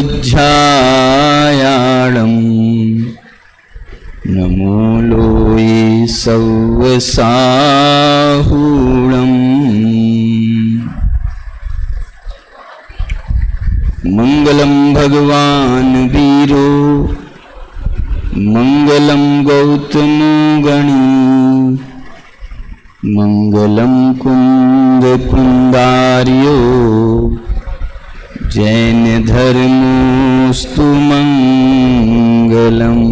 वज्झायाळं नमो लोये सव्वसाहूळं मंगलं भगवान् वीरो मंगलं गौतमो गणी मंगलं कुंद कुंदार्यो जैन धर्मोस्तु मंगलम्।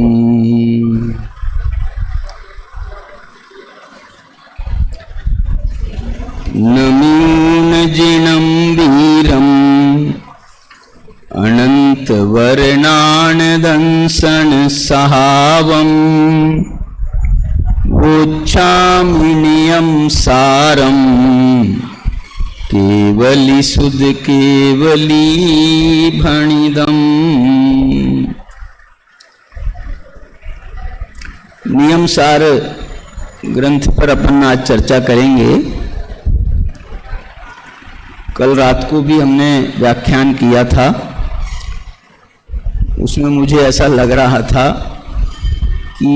नमून जिनं वीरम् अनन्तवर्णानदंसन सहावम् वोच्छामिनियं सारम् केवली सुध केवली भणिदम्। नियम सार ग्रंथ पर अपन आज चर्चा करेंगे। कल रात को भी हमने व्याख्यान किया था, उसमें मुझे ऐसा लग रहा था कि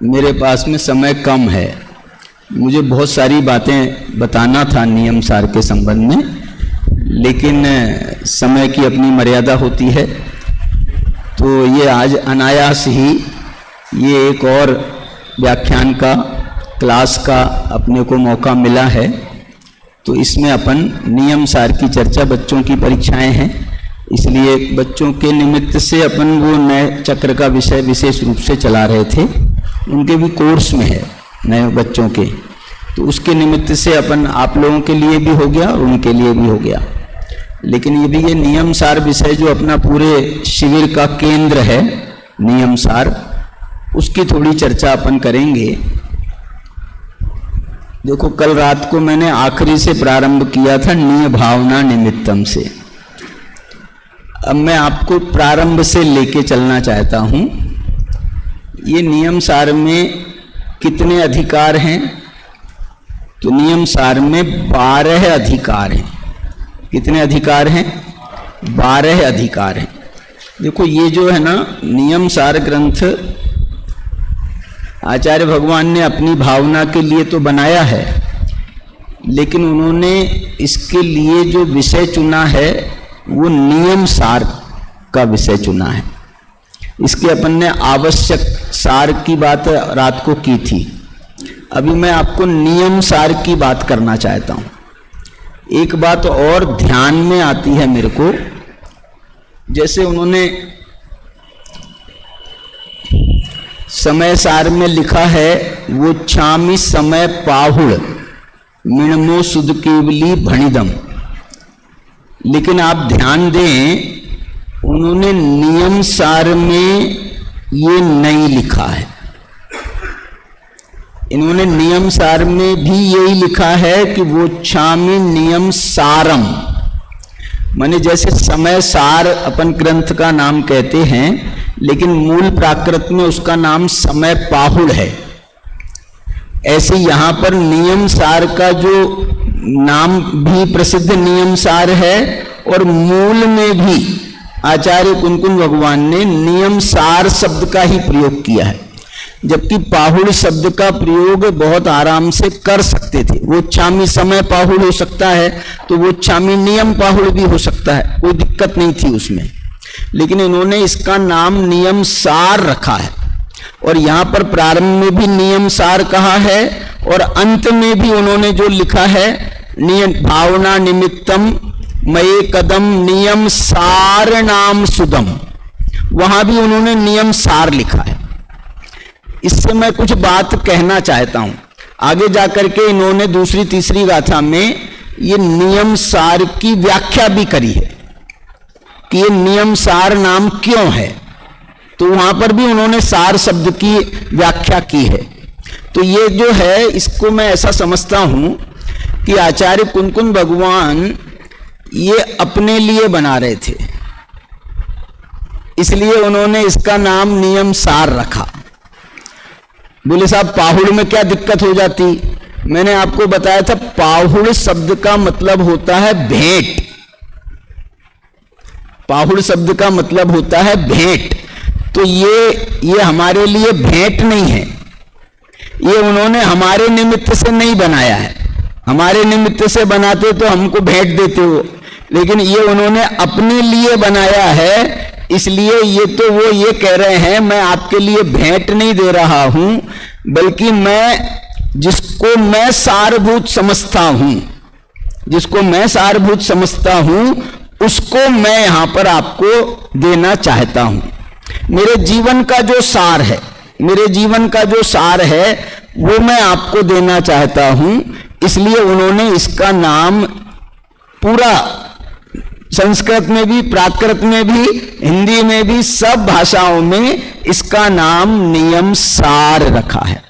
मेरे पास में समय कम है, मुझे बहुत सारी बातें बताना था नियम सार के संबंध में, लेकिन समय की अपनी मर्यादा होती है। तो ये आज अनायास ही ये एक और व्याख्यान का क्लास का अपने को मौका मिला है, तो इसमें अपन नियम सार की चर्चा, बच्चों की परीक्षाएं हैं इसलिए बच्चों के निमित्त से अपन वो नए चक्र का विषय विशेष रूप से चला रहे थे, उनके भी कोर्स में है नए बच्चों के, तो उसके निमित्त से अपन आप लोगों के लिए भी हो गया और उनके लिए भी हो गया। लेकिन ये भी ये नियम सार विषय जो अपना पूरे शिविर का केंद्र है नियम सार, उसकी थोड़ी चर्चा अपन करेंगे। देखो कल रात को मैंने आखिरी से प्रारंभ किया था निय भावना निमित्तम से। अब मैं आपको प्रारंभ से लेके चलना चाहता हूं। ये नियम सार में कितने अधिकार हैं? तो नियम सार में 12 अधिकार हैं। कितने अधिकार हैं? 12 अधिकार हैं। देखो ये जो है ना नियम सार ग्रंथ आचार्य भगवान ने अपनी भावना के लिए तो बनाया है, लेकिन उन्होंने इसके लिए जो विषय चुना है वो नियम सार का विषय चुना है। इसके अपन ने आवश्यक सार की बात रात को की थी, अभी मैं आपको नियम सार की बात करना चाहता हूं। एक बात और ध्यान में आती है मेरे को, जैसे उन्होंने समय सार में लिखा है वो छामी समय पाहुड़ मिणमो सुध केवली भणिदम, लेकिन आप ध्यान दें उन्होंने नियम सार में ये नहीं लिखा है। इन्होंने नियम सार में भी यही लिखा है कि वो छामी नियम सारम, माने जैसे समय सार अपन ग्रंथ का नाम कहते हैं, लेकिन मूल प्राकृत में उसका नाम समय पाहुड़ है। ऐसे यहां पर नियम सार का जो नाम भी प्रसिद्ध नियम सार है और मूल में भी आचार्य कुंकुन भगवान ने नियम सार शब्द का ही प्रयोग किया है, जबकि पाहुड़ शब्द का प्रयोग बहुत आराम से कर सकते थे। वो छामी समय पाहुड़ हो सकता है तो वो छामी नियम पाहुड़ भी हो सकता है, कोई दिक्कत नहीं थी उसमें, लेकिन इन्होंने इसका नाम नियम सार रखा है। और यहां पर प्रारंभ में भी नियम सार कहा है और अंत में भी उन्होंने जो लिखा है नियम भावना निमित्तम मये कदम नियम सार नाम सुदम, वहां भी उन्होंने नियम सार लिखा है। इससे मैं कुछ बात कहना चाहता हूं। आगे जाकर के इन्होंने दूसरी तीसरी गाथा में ये नियम सार की व्याख्या भी करी है कि ये नियम सार नाम क्यों है, तो वहां पर भी उन्होंने सार शब्द की व्याख्या की है। तो ये जो है इसको मैं ऐसा समझता हूं कि आचार्य कुंकुन भगवान ये अपने लिए बना रहे थे, इसलिए उन्होंने इसका नाम नियम सार रखा। बोले साहब पाहुड़ में क्या दिक्कत हो जाती? मैंने आपको बताया था पाहुड़ शब्द का मतलब होता है भेंट। पाहुड़ शब्द का मतलब होता है भेंट। तो ये हमारे लिए भेंट नहीं है, ये उन्होंने हमारे निमित्त से नहीं बनाया है। हमारे निमित्त से बनाते तो हमको भेंट देते हो, लेकिन ये उन्होंने अपने लिए बनाया है। इसलिए ये तो वो ये कह रहे हैं मैं आपके लिए भेंट नहीं दे रहा हूं, बल्कि मैं जिसको मैं सारभूत समझता हूं, जिसको मैं सारभूत समझता हूं उसको मैं यहां पर आपको देना चाहता हूं। मेरे जीवन का जो सार है, मेरे जीवन का जो सार है वो मैं आपको देना चाहता हूं। इसलिए उन्होंने इसका नाम पूरा संस्कृत में भी, प्राकृत में भी, हिंदी में भी, सब भाषाओं में इसका नाम नियम सार रखा है।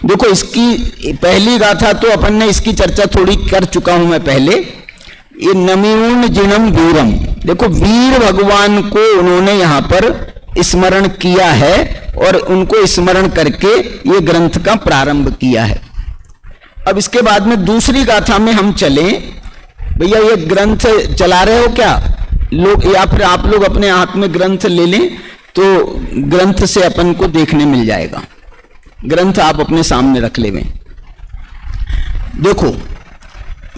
देखो इसकी पहली गाथा तो अपन ने इसकी चर्चा थोड़ी कर चुका हूं मैं पहले, ये नमीऊन जिणम वीरम। देखो वीर भगवान को उन्होंने यहां पर स्मरण किया है और उनको स्मरण करके ये ग्रंथ का प्रारंभ किया है। अब इसके बाद में दूसरी गाथा में हम चलें। भैया ये ग्रंथ चला रहे हो क्या लोग, या फिर आप लोग अपने हाथ में ग्रंथ ले लें तो ग्रंथ से अपन को देखने मिल जाएगा। ग्रंथ आप अपने सामने रख लें। देखो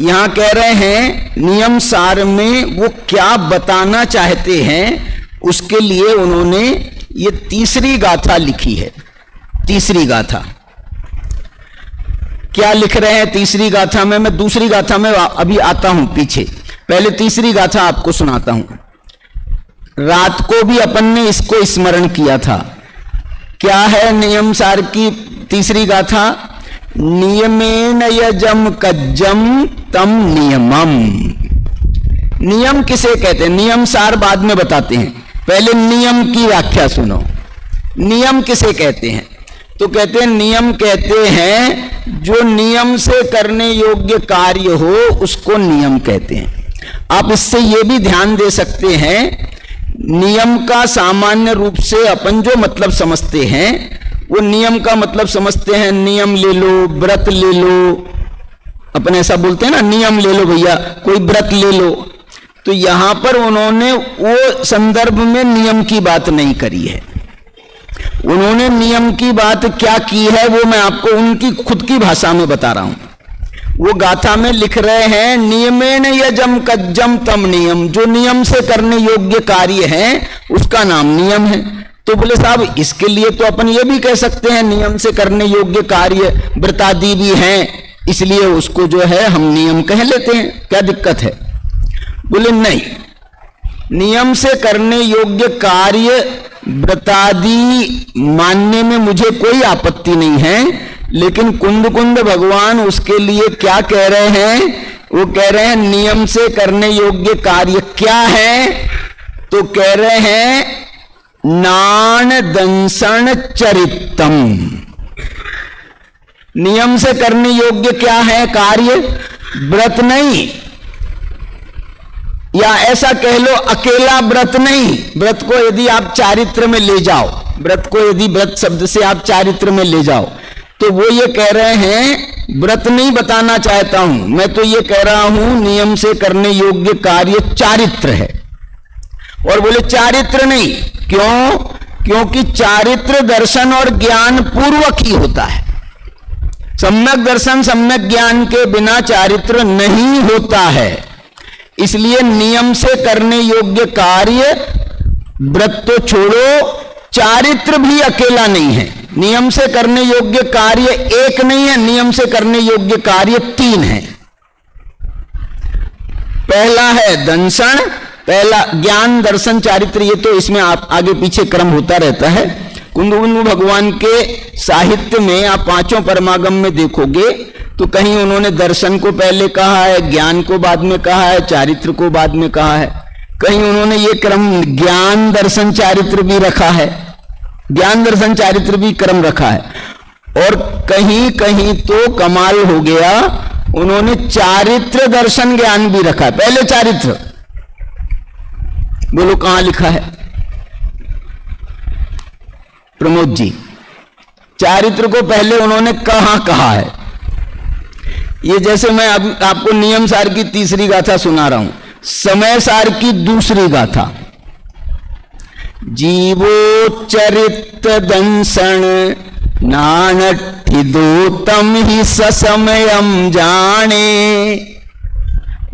यहां कह रहे हैं नियम सार में वो क्या बताना चाहते हैं, उसके लिए उन्होंने ये तीसरी गाथा लिखी है। तीसरी गाथा क्या लिख रहे हैं तीसरी गाथा में? मैं दूसरी गाथा में अभी आता हूं पीछे, पहले तीसरी गाथा आपको सुनाता हूं। रात को भी अपन ने इसको स्मरण किया था। क्या है नियम सार की तीसरी गाथा? नियमेन यजम कज्जम तम नियमम। नियम किसे कहते हैं? नियम सार बाद में बताते हैं, पहले नियम की व्याख्या सुनो। नियम किसे कहते हैं? तो कहते हैं नियम कहते हैं जो नियम से करने योग्य कार्य हो उसको नियम कहते हैं। आप इससे यह भी ध्यान दे सकते हैं, नियम का सामान्य रूप से अपन जो मतलब समझते हैं वो नियम का मतलब समझते हैं नियम ले लो, व्रत ले लो। अपन ऐसा बोलते हैं ना, नियम ले लो भैया, कोई व्रत ले लो। तो यहां पर उन्होंने वो संदर्भ में नियम की बात नहीं करी है। उन्होंने नियम की बात क्या की है वो मैं आपको उनकी खुद की भाषा में बता रहा हूं। वो गाथा में लिख रहे हैं नियमेन यजम कज्जम तम नियम, जो नियम से करने योग्य कार्य है उसका नाम नियम है। तो बोले साहब इसके लिए तो अपन ये भी कह सकते हैं नियम से करने योग्य कार्य व्रतादि भी हैं, इसलिए उसको जो है हम नियम कह लेते हैं, क्या दिक्कत है? बोले नहीं, नियम से करने योग्य कार्य व्रतादि मानने में मुझे कोई आपत्ति नहीं है, लेकिन कुंद कुंद भगवान उसके लिए क्या कह रहे हैं? वो कह रहे हैं नियम से करने योग्य कार्य क्या है? तो कह रहे हैं नान दंसन चरितम। नियम से करने योग्य क्या है कार्य? व्रत नहीं, या ऐसा कह लो अकेला व्रत नहीं। व्रत को यदि आप चारित्र में ले जाओ, व्रत को यदि व्रत शब्द से आप चारित्र में ले जाओ, तो वो ये कह रहे हैं व्रत नहीं बताना चाहता हूं, मैं तो ये कह रहा हूं नियम से करने योग्य कार्य चारित्र है। और बोले चारित्र नहीं, क्यों? क्योंकि चारित्र दर्शन और ज्ञान पूर्वक ही होता है। सम्यक दर्शन सम्यक ज्ञान के बिना चारित्र नहीं होता है। इसलिए नियम से करने योग्य कार्य, व्रत तो छोड़ो, चारित्र भी अकेला नहीं है। नियम से करने योग्य कार्य एक नहीं है, नियम से करने योग्य कार्य तीन है। पहला है दंशन, पहला ज्ञान दर्शन चारित्र, ये तो इसमें आप आगे पीछे क्रम होता रहता है। कुंद भगवान के साहित्य में आप पांचों परमागम में देखोगे तो कहीं उन्होंने दर्शन को पहले कहा है, ज्ञान को बाद में कहा है, चारित्र को बाद में कहा है। कहीं उन्होंने ये क्रम ज्ञान दर्शन चारित्र भी रखा है, ज्ञान दर्शन चारित्र भी क्रम रखा है। और कहीं कहीं तो कमाल हो गया, उन्होंने चारित्र दर्शन ज्ञान भी रखा है। पहले चारित्र, बोलो कहां लिखा है प्रमोद जी? चारित्र को पहले उन्होंने कहां कहा है? ये जैसे मैं अब आपको नियम सार की तीसरी गाथा सुना रहा हूं, समय सार की दूसरी गाथा, जीवो चरित दंसन नानठिदो तम ही ससमयम जाने,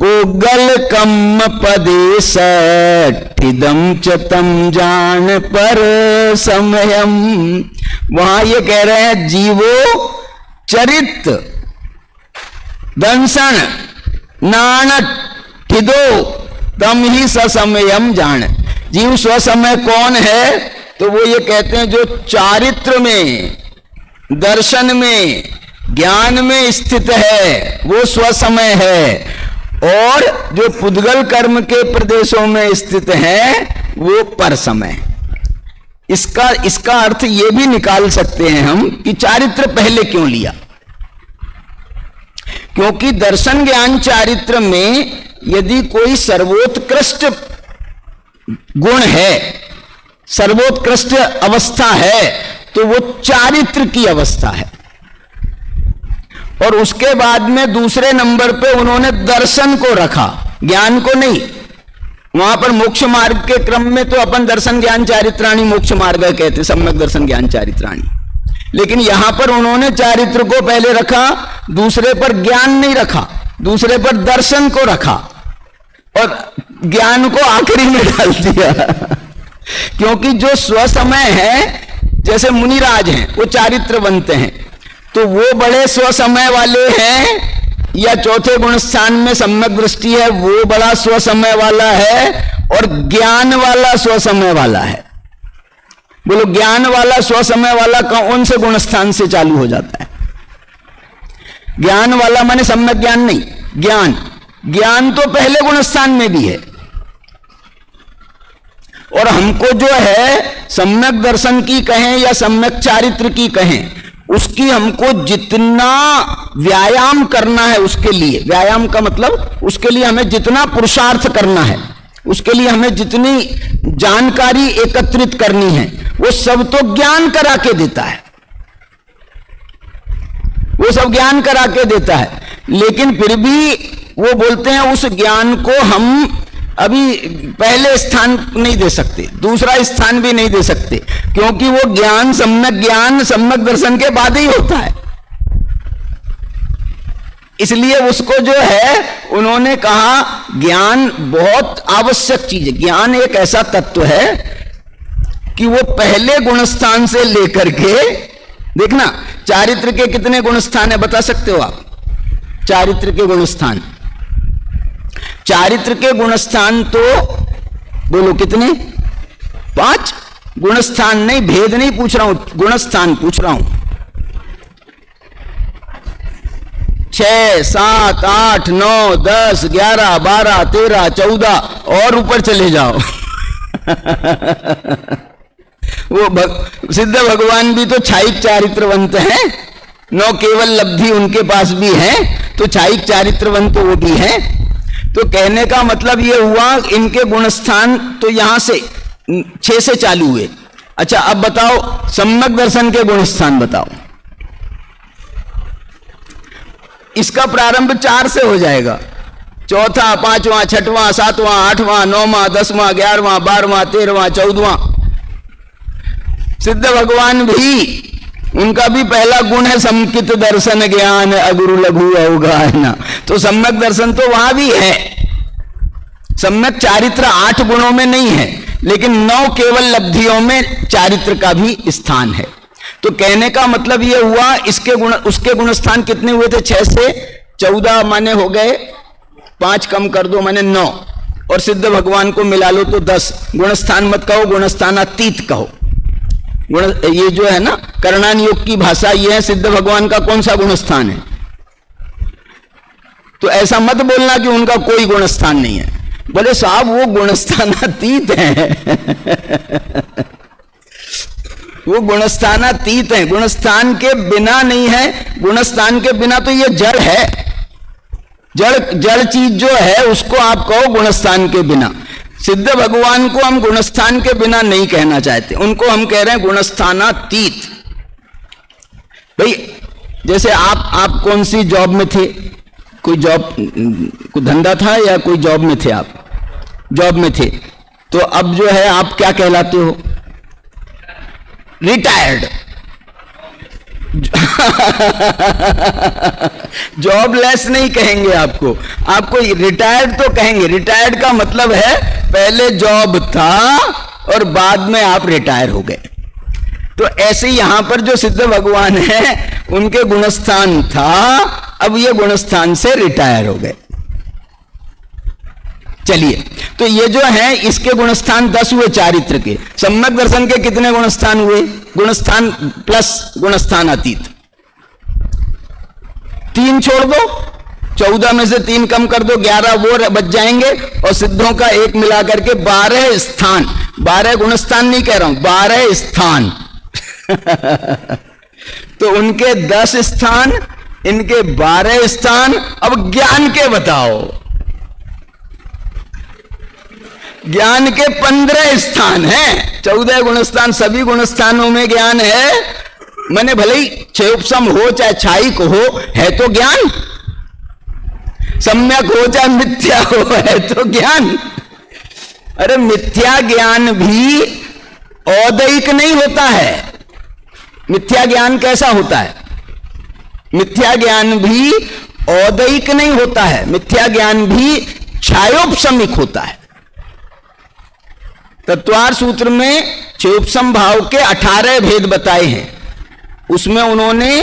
गोगल कम पदेश ठिदम च तम जान पर समयम। वहां ये कह रहे हैं जीवो चरित दंसन नानट ठिदो तम ही ससमयम जान। जीव स्वसमय कौन है? तो वो ये कहते हैं जो चारित्र में, दर्शन में, ज्ञान में स्थित है वो स्वसमय है, और जो पुद्गल कर्म के प्रदेशों में स्थित है वो पर समय। इसका अर्थ ये भी निकाल सकते हैं हम कि चारित्र पहले क्यों लिया, क्योंकि दर्शन ज्ञान चारित्र में यदि कोई सर्वोत्कृष्ट गुण है, सर्वोत्कृष्ट अवस्था है, तो वो चारित्र की अवस्था है। और उसके बाद में दूसरे नंबर पे उन्होंने दर्शन को रखा, ज्ञान को नहीं। वहां पर मोक्ष मार्ग के क्रम में तो अपन दर्शन ज्ञान चारित्राणी मोक्ष मार्ग कहते, सम्यक दर्शन ज्ञान चारित्राणी। लेकिन यहां पर उन्होंने चारित्र को पहले रखा, दूसरे पर ज्ञान नहीं रखा, दूसरे पर दर्शन को रखा, और ज्ञान को आखिरी में डाल दिया। क्योंकि जो स्वसमय है, जैसे मुनिराज हैं, वो चारित्र बनते हैं, तो वो बड़े स्वसमय वाले हैं, या चौथे गुण स्थान में सम्यक दृष्टि है वो बड़ा स्वसमय वाला है, और ज्ञान वाला स्वसमय वाला है। बोलो ज्ञान वाला स्वसमय वाला कौन से गुण स्थान से चालू हो जाता है? ज्ञान वाला माने सम्यक ज्ञान नहीं, ज्ञान। ज्ञान तो पहले गुण स्थान में भी है, और हमको जो है सम्यक दर्शन की कहें या सम्यक चारित्र की कहें, उसकी हमको जितना व्यायाम करना है, उसके लिए व्यायाम का मतलब उसके लिए हमें जितना पुरुषार्थ करना है, उसके लिए हमें जितनी जानकारी एकत्रित करनी है, वो सब तो ज्ञान करा के देता है, वो सब ज्ञान करा के देता है। लेकिन फिर भी वो बोलते हैं उस ज्ञान को हम अभी पहले स्थान नहीं दे सकते, दूसरा स्थान भी नहीं दे सकते, क्योंकि वो ज्ञान सम्यक दर्शन के बाद ही होता है। इसलिए उसको जो है उन्होंने कहा ज्ञान बहुत आवश्यक चीज है। ज्ञान एक ऐसा तत्व है कि वो पहले गुणस्थान से लेकर के, देखना चारित्र के कितने गुणस्थान है बता सकते हो आप? चारित्र के गुणस्थान, चारित्र के गुणस्थान तो बोलो कितने? 5 गुणस्थान। नहीं, भेद नहीं पूछ रहा हूं, गुणस्थान पूछ रहा हूं। 6, 7, 8, 9, 10, 11, 12, 13, 14 और ऊपर चले जाओ। वो सिद्ध भगवान भी तो छायिक चारित्रवंत हैं, 9 केवल लब्धि उनके पास भी है, तो छायिक चारित्रवंत वो भी है। तो कहने का मतलब ये हुआ इनके गुणस्थान तो यहां से 6 से चालू हुए। अच्छा अब बताओ सम्यक दर्शन के गुणस्थान बताओ। इसका प्रारंभ 4 से हो जाएगा, चौथा, 5वां, 6वां, 7वां, 8वां, 9वां, 10वां, 11वां, 12वां, 13वां, 14वां। सिद्ध भगवान भी, उनका भी पहला गुण है समकित दर्शन ज्ञान अगुरु लघु अवगाहना। तो सम्यक दर्शन तो वहां भी है, सम्यक चारित्र 8 गुणों में नहीं है, लेकिन 9 केवल लब्धियों में चारित्र का भी स्थान है। तो कहने का मतलब यह हुआ इसके गुण, उसके गुणस्थान कितने हुए थे? 6 से 14 माने हो गए, 5 कम कर दो माने 9, और सिद्ध भगवान को मिला लो तो 10। गुणस्थान मत कहो, गुणस्थानातीत कहो। गुण ये जो है ना कर्णान योग की भाषा, ये है सिद्ध भगवान का कौन सा गुणस्थान है। तो ऐसा मत बोलना कि उनका कोई गुणस्थान नहीं है। बोले साहब वो गुणस्थानातीत है। वो गुणस्थानातीत है, गुणस्थान के बिना नहीं है। गुणस्थान के बिना तो ये जड़ है, जड़ चीज जो है उसको आप कहो गुणस्थान के बिना। सिद्ध भगवान को हम गुणस्थान के बिना नहीं कहना चाहते, उनको हम कह रहे हैं गुणस्थानातीत। भाई जैसे आप कौन सी जॉब में थे? कोई जॉब, कोई धंधा था या कोई जॉब में थे? आप जॉब में थे, तो अब जो है आप क्या कहलाते हो? रिटायर्ड। जॉबलेस नहीं कहेंगे आपको, आपको रिटायर्ड तो कहेंगे। रिटायर्ड का मतलब है पहले जॉब था और बाद में आप रिटायर हो गए। तो ऐसे ही यहां पर जो सिद्ध भगवान है उनके गुणस्थान था, अब ये गुणस्थान से रिटायर हो गए। चलिए, तो ये जो है इसके गुणस्थान 10 हुए चारित्र के। सम्यक दर्शन के कितने गुणस्थान हुए? गुणस्थान प्लस गुणस्थान अतीत 3 छोड़ दो, 14 में से 3 कम कर दो, 11 वो बच जाएंगे और सिद्धों का 1 मिलाकर के 12 स्थान। 12 गुणस्थान नहीं कह रहा हूं, 12 स्थान। तो उनके 10 स्थान, इनके 12 स्थान। अब ज्ञान के बताओ। ज्ञान के 15 स्थान हैं, 14 गुणस्थान। सभी गुणस्थानों में ज्ञान है। मैंने भले ही क्षयोपम हो चाहे छायिक हो, है तो ज्ञान। सम्यक हो चाहे मिथ्या हो, है तो ज्ञान। अरे मिथ्या ज्ञान भी औदैहिक नहीं होता है। मिथ्या ज्ञान कैसा होता है? मिथ्या ज्ञान भी औदैहिक नहीं होता है, मिथ्या ज्ञान भी छायोपशमिक होता है। तत्वार सूत्र में क्षयोपम भाव के 18 भेद बताए हैं। उसमें उन्होंने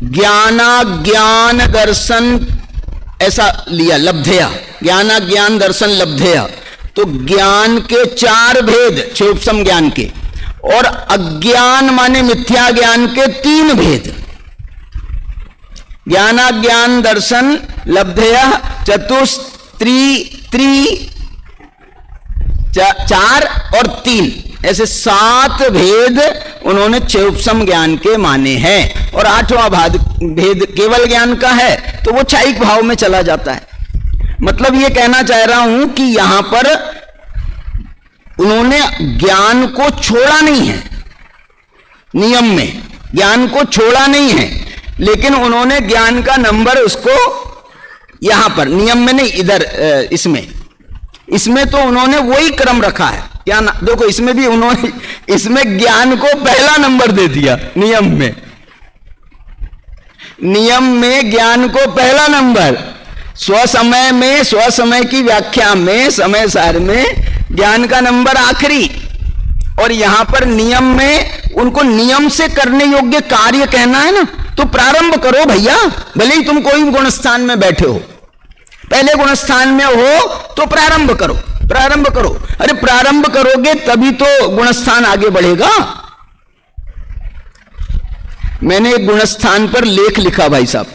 ज्ञानाज्ञान दर्शन ऐसा लिया, लब्धया, ज्ञानाज्ञान दर्शन लब्धया। तो ज्ञान के 4 भेद क्षयोपम ज्ञान के, और अज्ञान माने मिथ्या ज्ञान के 3 भेद। ज्ञानाज्ञान दर्शन लब्धया चतुस्त्री 4 और 3, ऐसे 7 भेद उन्होंने क्षयोपम ज्ञान के माने हैं। और 8वां भेद केवल ज्ञान का है, तो वो छायिक भाव में चला जाता है। मतलब ये कहना चाह रहा हूं कि यहां पर उन्होंने ज्ञान को छोड़ा नहीं है, नियम में ज्ञान को छोड़ा नहीं है, लेकिन उन्होंने ज्ञान का नंबर उसको यहां पर नियम में नहीं, इधर इसमें तो उन्होंने वही क्रम रखा है। क्या देखो, इसमें भी उन्होंने इसमें ज्ञान को पहला नंबर दे दिया। नियम में ज्ञान को पहला नंबर, स्वसमय में, स्वसमय की व्याख्या में, समय सार में ज्ञान का नंबर आखिरी। और यहां पर नियम में उनको नियम से करने योग्य कार्य कहना है ना, तो प्रारंभ करो भैया। भले ही तुम कोई गुणस्थान में बैठे हो, पहले गुणस्थान में हो तो प्रारंभ करो, प्रारंभ करो। अरे प्रारंभ करोगे तभी तो गुणस्थान आगे बढ़ेगा। मैंने एक गुणस्थान पर लेख लिखा भाई साहब।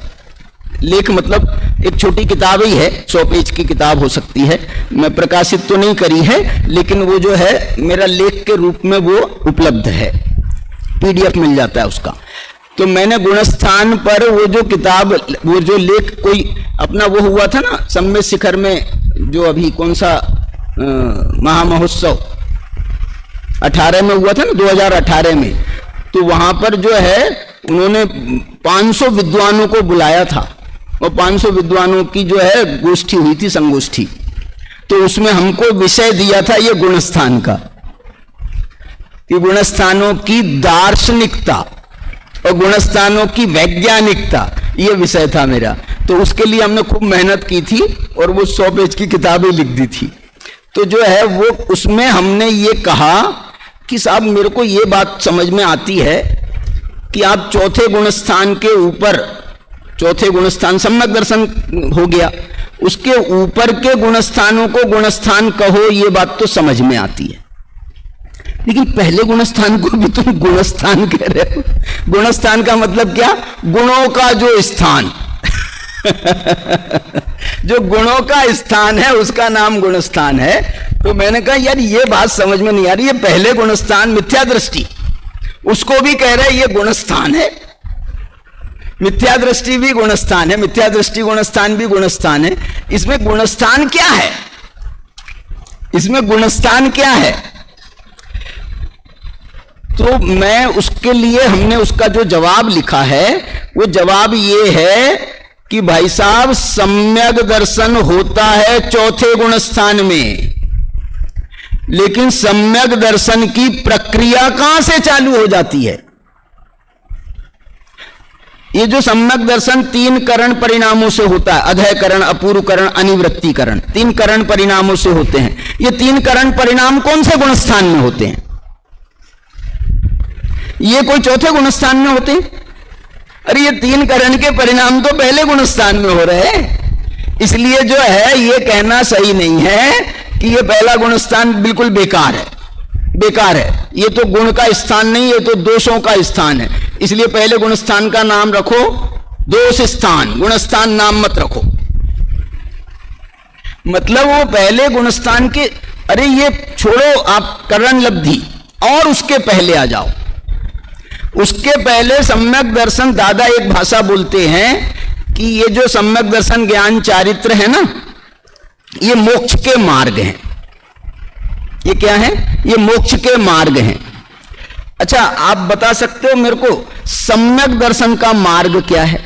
लेख मतलब एक छोटी किताब ही है, 100 पेज की किताब हो सकती है। मैं प्रकाशित तो नहीं करी है, लेकिन वो जो है मेरा लेख के रूप में वो उपलब्ध है, PDF मिल जाता है उसका। तो मैंने गुणस्थान पर वो जो किताब, वो जो लेख कोई अपना वो हुआ था ना सम्मेद शिखर में, जो अभी कौन सा महामहोत्सव 18 में हुआ था ना, 2018 में। तो वहां पर जो है उन्होंने 500 विद्वानों को बुलाया था, और 500 विद्वानों की जो है गोष्ठी हुई थी, संगोष्ठी। तो उसमें हमको विषय दिया था ये गुणस्थान का, कि गुणस्थानों की दार्शनिकता और गुणस्थानों की वैज्ञानिकता, ये विषय था मेरा। तो उसके लिए हमने खूब मेहनत की थी और वो 100 पेज की किताबें लिख दी थी। तो जो है वो उसमें हमने ये कहा कि साहब मेरे को ये बात समझ में आती है कि आप चौथे गुणस्थान के ऊपर, चौथे गुणस्थान सम्यक दर्शन हो गया, उसके ऊपर के गुणस्थानों को गुणस्थान कहो, ये बात तो समझ में आती है। लेकिन पहले गुणस्थान को भी तुम गुणस्थान कह रहे हो। गुणस्थान का मतलब क्या? गुणों का जो स्थान जो गुणों का स्थान है उसका नाम गुणस्थान है। तो मैंने कहा यार ये बात समझ में नहीं आ रही। ये पहले गुणस्थान मिथ्या दृष्टि, उसको भी कह रहे ये गुणस्थान है। मिथ्या दृष्टि भी गुणस्थान है, मिथ्या दृष्टि गुणस्थान भी गुणस्थान है। इसमें गुणस्थान क्या है? इसमें गुणस्थान क्या है? तो मैं उसके लिए हमने उसका जो जवाब लिखा है वो जवाब ये है कि भाई साहब सम्यक दर्शन होता है चौथे गुणस्थान में, लेकिन सम्यक दर्शन की प्रक्रिया कहां से चालू हो जाती है? ये जो सम्यक दर्शन 3 करण परिणामों से होता है, अधय करण, अपूर्व करण, अनिवृत्ति करण, 3 करण परिणामों से होते हैं। ये 3 करण परिणाम कौन से गुणस्थान में होते हैं? ये कोई चौथे गुणस्थान में होते हैं? अरे ये 3 करण के परिणाम तो पहले गुणस्थान में हो रहे हैं। इसलिए जो है ये कहना सही नहीं है कि ये पहला गुणस्थान बिल्कुल बेकार है, बेकार है। ये तो गुण का स्थान नहीं, ये तो दोषों का स्थान है। इसलिए पहले गुणस्थान का नाम रखो दोष स्थान, गुणस्थान नाम मत रखो। मतलब वो पहले गुणस्थान के, अरे ये छोड़ो आप करण लब्धि, और उसके पहले आ जाओ। उसके पहले सम्यक दर्शन, दादा एक भाषा बोलते हैं कि ये जो सम्यक दर्शन ज्ञान चारित्र है ना, ये मोक्ष के मार्ग हैं। ये क्या है? ये मोक्ष के मार्ग हैं। अच्छा, आप बता सकते हो मेरे को सम्यक दर्शन का मार्ग क्या है?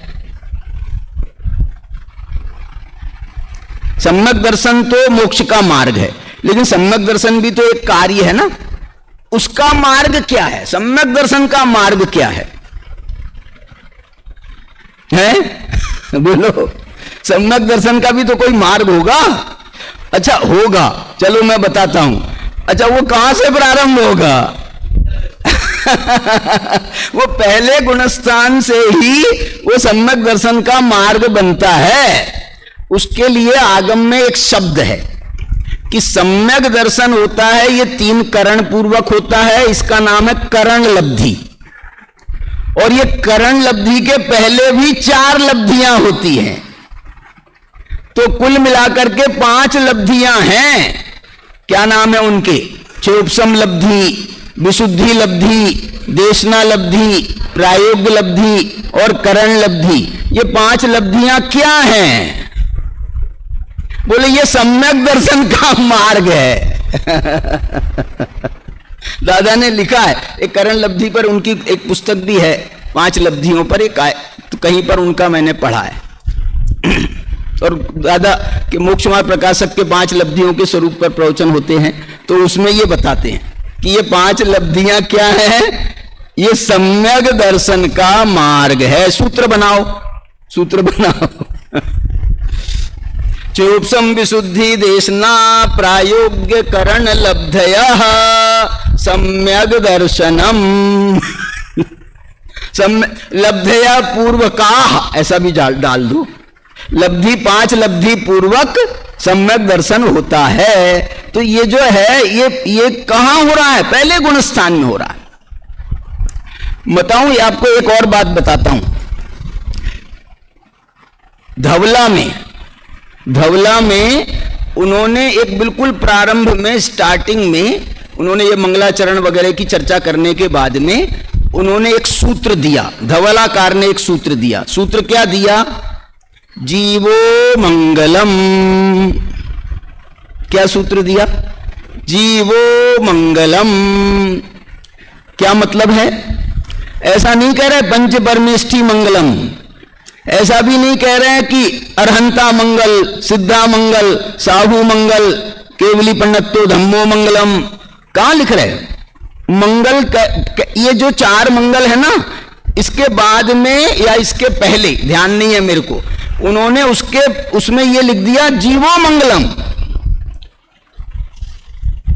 सम्यक दर्शन तो मोक्ष का मार्ग है, लेकिन सम्यक दर्शन भी तो एक कार्य है ना, उसका मार्ग क्या है? सम्यक दर्शन का मार्ग क्या है? बोलो, सम्यक दर्शन का भी तो कोई मार्ग होगा। अच्छा होगा, चलो मैं बताता हूं। अच्छा, वो कहां से प्रारंभ होगा? वो पहले गुणस्थान से ही वो सम्यक दर्शन का मार्ग बनता है। उसके लिए आगम में एक शब्द है कि सम्यक दर्शन होता है, ये 3 करण पूर्वक होता है। इसका नाम है करण लब्धि। और ये करण लब्धि के पहले भी 4 लब्धियां होती हैं, तो कुल मिलाकर के 5 लब्धियां हैं। क्या नाम है उनके? चोपसम लब्धि, विशुद्धि लब्धि, देशना लब्धि, प्रायोग्य लब्धि और करण लब्धि। ये 5 लब्धियां क्या हैं? बोले ये सम्यक दर्शन का मार्ग है। दादा ने लिखा है एक करण लब्धि पर, उनकी एक पुस्तक भी है 5 लब्धियों पर, एक तो कहीं पर उनका मैंने पढ़ा है। और दादा के मोक्ष मार्ग प्रकाशक के 5 लब्धियों के स्वरूप पर प्रवचन होते हैं, तो उसमें ये बताते हैं कि ये 5 लब्धियां क्या है? ये सम्यक दर्शन का मार्ग है। सूत्र बनाओ, सूत्र बनाओ। चोपसम विशुद्धि देशना प्रायोग्य करण लब्धयः सम्यक दर्शनम। लब्धया पूर्व का, ऐसा भी डाल दो। लब्धि 5 लब्धि पूर्वक सम्यक दर्शन होता है। तो ये जो है ये कहां हो रहा है? पहले गुणस्थान में हो रहा है। बताऊं, ये आपको एक और बात बताता हूं। धवला में उन्होंने एक बिल्कुल प्रारंभ में, स्टार्टिंग में उन्होंने ये मंगलाचरण वगैरह की चर्चा करने के बाद में उन्होंने एक सूत्र दिया। धवलाकार ने एक सूत्र दिया। सूत्र क्या दिया? जीवो मंगलम। क्या सूत्र दिया? जीवो मंगलम। क्या मतलब है? ऐसा नहीं कह रहे पंच परमेष्ठी मंगलम, ऐसा भी नहीं कह रहे हैं कि अरहंता मंगल, सिद्धा मंगल, साहू मंगल, केवली पंडितो धम्मो मंगलम। कहां लिख रहे हैं? मंगल ये जो 4 मंगल है ना, इसके बाद में या इसके पहले, ध्यान नहीं है मेरे को, उन्होंने उसमें ये लिख दिया जीवो मंगलम,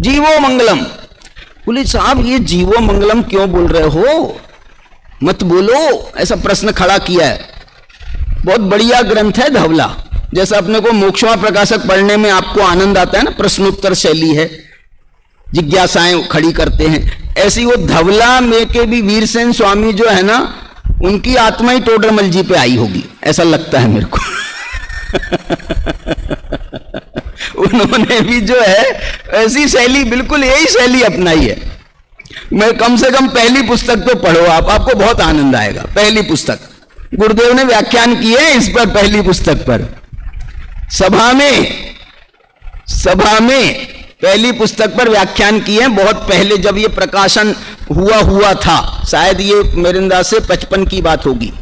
जीवो मंगलम। बोले साहब ये जीवो मंगलम क्यों बोल रहे हो? मत बोलो, ऐसा प्रश्न खड़ा किया है। बहुत बढ़िया ग्रंथ है धवला। जैसा अपने को मोक्षमा प्रकाशक पढ़ने में आपको आनंद आता है ना, प्रश्नोत्तर शैली है, जिज्ञासाएं खड़ी करते हैं, ऐसी वो धवला में के भी वीरसेन स्वामी जो है ना, उनकी आत्मा ही टोडरमल जी पे आई होगी, ऐसा लगता है मेरे को। उन्होंने भी जो है ऐसी शैली, बिल्कुल यही शैली अपनाई है। मैं कम से कम पहली पुस्तक तो पढ़ो आप, आपको बहुत आनंद आएगा। पहली पुस्तक गुरुदेव ने व्याख्यान किए इस पर, पहली पुस्तक पर, सभा में पहली पुस्तक पर व्याख्यान किए हैं। बहुत पहले जब ये प्रकाशन हुआ था, शायद ये मेरे अंदाज से 55 की बात होगी,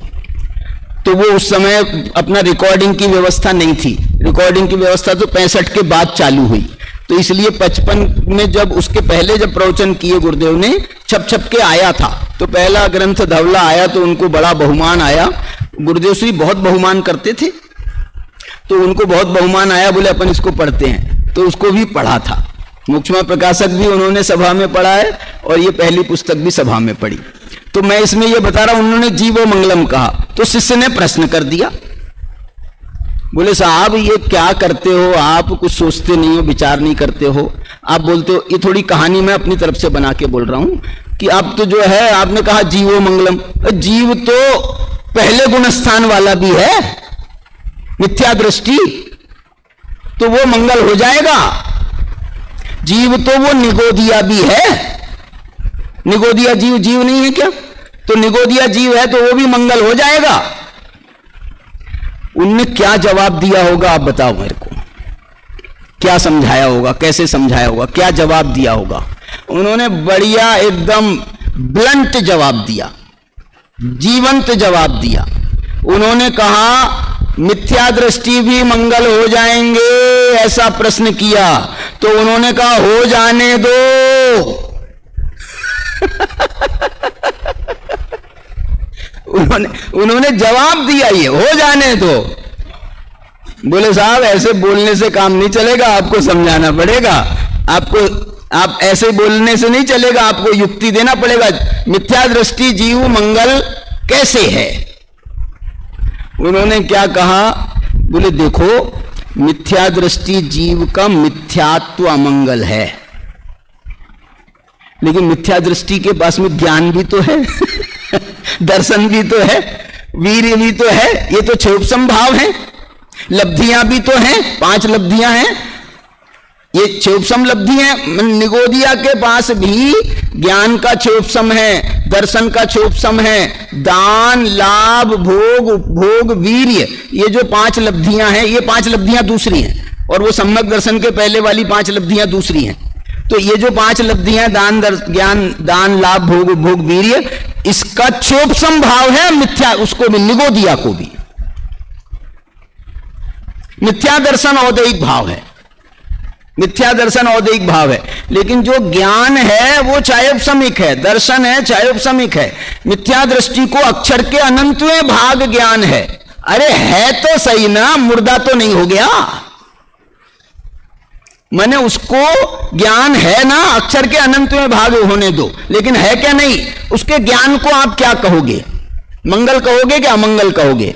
तो वो उस समय अपना रिकॉर्डिंग की व्यवस्था नहीं थी। रिकॉर्डिंग की व्यवस्था तो 65 के बाद चालू हुई। तो इसलिए 55 में जब उसके पहले जब प्रवचन किए गुरुदेव ने, छप छप के आया था, तो पहला ग्रंथ धवला आया तो उनको बड़ा बहुमान आया। गुरुदेव श्री बहुत बहुमान करते थे, तो उनको बहुत बहुमान आया, बोले अपन इसको पढ़ते हैं, तो उसको भी पढ़ा था। मुख्यमा प्रकाशक भी उन्होंने सभा में पढ़ा है और ये पहली पुस्तक भी सभा में पढ़ी। तो मैं इसमें ये बता रहा हूं, उन्होंने जीवो मंगलम कहा, तो शिष्य ने प्रश्न कर दिया, बोले साहब ये क्या करते हो आप, कुछ सोचते नहीं हो, विचार नहीं करते हो, आप बोलते हो। ये थोड़ी कहानी मैं अपनी तरफ से बना के बोल रहा हूं कि आप तो जो है, आपने कहा जीवो मंगलम, जीव तो पहले गुणस्थान वाला भी है, मिथ्या दृष्टि, तो वो मंगल हो जाएगा। जीव तो वो निगोदिया भी है, निगोदिया जीव जीव नहीं है क्या, तो निगोदिया जीव है तो वो भी मंगल हो जाएगा। उनने क्या जवाब दिया होगा आप बताओ मेरे को, क्या समझाया होगा, कैसे समझाया होगा, क्या जवाब दिया होगा? उन्होंने बढ़िया एकदम ब्लंट जवाब दिया, जीवंत जवाब दिया। उन्होंने कहा मिथ्या दृष्टि भी मंगल हो जाएंगे, ऐसा प्रश्न किया तो उन्होंने कहा हो जाने दो। उन्होंने जवाब दिया ये, हो जाने दो। बोले साहब ऐसे बोलने से काम नहीं चलेगा, आपको समझाना पड़ेगा, आपको, आप ऐसे बोलने से नहीं चलेगा, आपको युक्ति देना पड़ेगा। मिथ्या दृष्टि जीव मंगल कैसे है? उन्होंने क्या कहा, बोले देखो मिथ्या दृष्टि जीव का मिथ्यात्व अमंगल है, लेकिन मिथ्या दृष्टि के पास में ज्ञान भी तो है दर्शन भी तो है, वीर्य भी तो है, ये तो क्षोभसम भाव है, लब्धियां भी तो हैं, 5 लब्धियां हैं, ये क्षोभसम लब्धि है। निगोदिया के पास भी ज्ञान का क्षोभसम है, दर्शन का क्षोभसम है, दान लाभ भोग उपभोग वीर्य, ये जो 5 लब्धियां हैं, ये 5 लब्धियां दूसरी हैं, और वो सम्यक दर्शन के पहले वाली 5 लब्धियां दूसरी हैं। तो ये जो 5 लब्धियां दान ज्ञान दान लाभ भोग उपभोग वीर्य, इसका क्षोभसम भाव है मिथ्या, उसको भी निगोदिया को भी मिथ्या दर्शन औदैहिक भाव है, मिथ्या दर्शन औदैहिक भाव है। लेकिन जो ज्ञान है वो चायोपसमिक है, दर्शन है चायोपसमिक है। मिथ्या दृष्टि को अक्षर के अनंतवें भाग ज्ञान है। अरे है तो सही ना, मुर्दा तो नहीं हो गया, मैंने उसको ज्ञान है ना, अक्षर के अनंतवें भाग होने दो, लेकिन है क्या नहीं, उसके ज्ञान को आप क्या कहोगे, मंगल कहोगे क्या अमंगल कहोगे?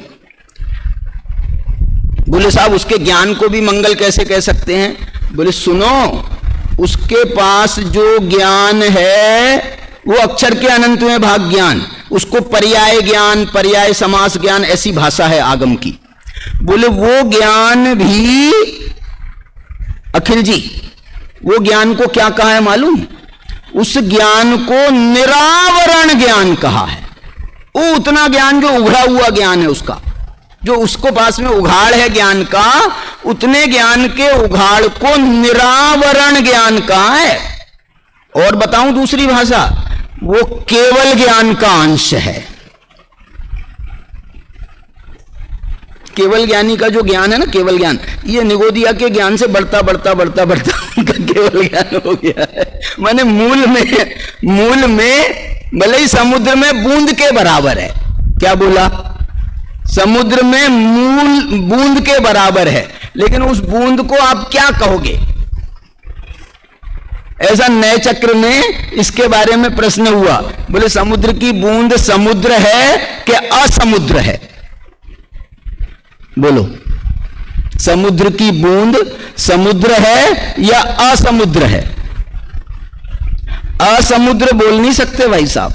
बोले साहब उसके ज्ञान को भी मंगल कैसे कह सकते हैं? बोले सुनो, उसके पास जो ज्ञान है वो अक्षर के अनंतवें भाग ज्ञान, उसको पर्याय ज्ञान, पर्याय समास ज्ञान, ऐसी भाषा है आगम की। बोले वो ज्ञान भी अखिल जी, वो ज्ञान को क्या कहा है मालूम? उस ज्ञान को निरावरण ज्ञान कहा है। वो उतना ज्ञान जो उघड़ा हुआ ज्ञान है उसका, जो उसको पास में उघाड़ है ज्ञान का, उतने ज्ञान के उघाड़ को निरावरण ज्ञान कहा है। और बताऊं दूसरी भाषा, वो केवल ज्ञान का अंश है। केवल ज्ञानी का जो ज्ञान है ना, केवल ज्ञान, ये निगोदिया के ज्ञान से बढ़ता बढ़ता बढ़ता बढ़ता उनका केवल ज्ञान हो गया है। माने मूल में भले ही समुद्र में बूंद के बराबर है। क्या बोला? समुद्र में मूल बूंद के बराबर है, लेकिन उस बूंद को आप क्या कहोगे? ऐसा नए चक्र में इसके बारे में प्रश्न हुआ। बोले समुद्र की बूंद समुद्र है कि असमुद्र है? बोलो, समुद्र की बूंद समुद्र है या असमुद्र है? असमुद्र बोल नहीं सकते भाई साहब,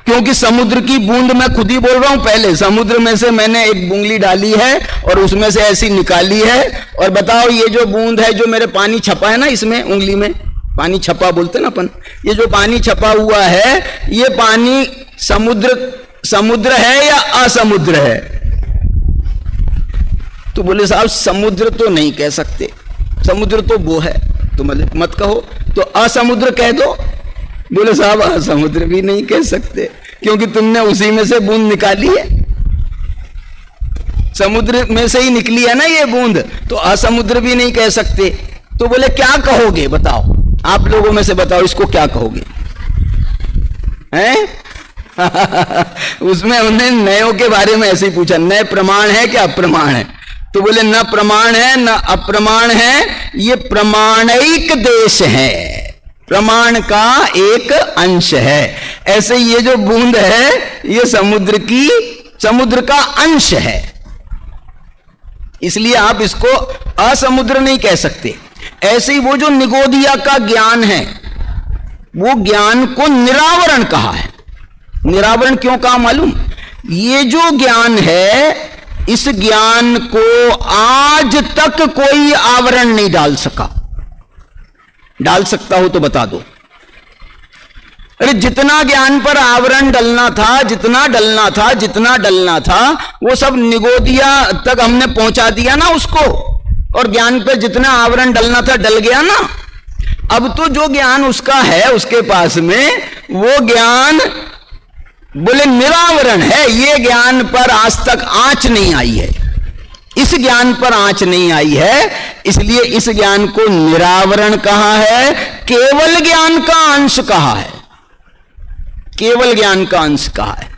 क्योंकि समुद्र की बूंद मैं खुद ही बोल रहा हूं। पहले समुद्र में से मैंने एक बुंगली डाली है और उसमें से ऐसी निकाली है, और बताओ ये जो बूंद है, जो मेरे पानी छपा है ना, इसमें उंगली में पानी छपा बोलते ना अपन, ये जो पानी छपा हुआ है, ये पानी समुद्र है या असमुद्र है? तो बोले साहब समुद्र तो नहीं कह सकते, समुद्र तो वो है, तो मत कहो, तो असमुद्र कह दो। बोले साहब असमुद्र भी नहीं कह सकते, क्योंकि तुमने उसी में से बूंद निकाली है, समुद्र में से ही निकली है ना ये बूंद, तो असमुद्र भी नहीं कह सकते। तो बोले क्या कहोगे, बताओ आप लोगों में से बताओ इसको क्या कहोगे हैं? उसमें उन्हें नयों के बारे में ऐसे ही पूछा, नए प्रमाण है क्या अप्रमाण है? तो बोले न प्रमाण है न अप्रमाण है, ये प्रमाणिक देश है, प्रमाण का एक अंश है। ऐसे ये जो बूंद है ये समुद्र का अंश है, इसलिए आप इसको असमुद्र नहीं कह सकते। ऐसे ही वो जो निगोदिया का ज्ञान है वो ज्ञान को निरावरण कहा है। निरावरण क्यों कहा मालूम? ये जो ज्ञान है इस ज्ञान को आज तक कोई आवरण नहीं डाल सका। डाल सकता हो तो बता दो। अरे जितना ज्ञान पर आवरण डलना था, जितना डलना था वो सब निगोदिया तक हमने पहुंचा दिया ना उसको, और ज्ञान पर जितना आवरण डलना था डल गया ना। अब तो जो ज्ञान उसका है उसके पास में, वो ज्ञान बोले निरावरण है। ये ज्ञान पर आज तक आंच नहीं आई है, इस ज्ञान पर आंच नहीं आई है, इसलिए इस ज्ञान को निरावरण कहा है, केवल ज्ञान का अंश कहा है, केवल ज्ञान का अंश कहा है।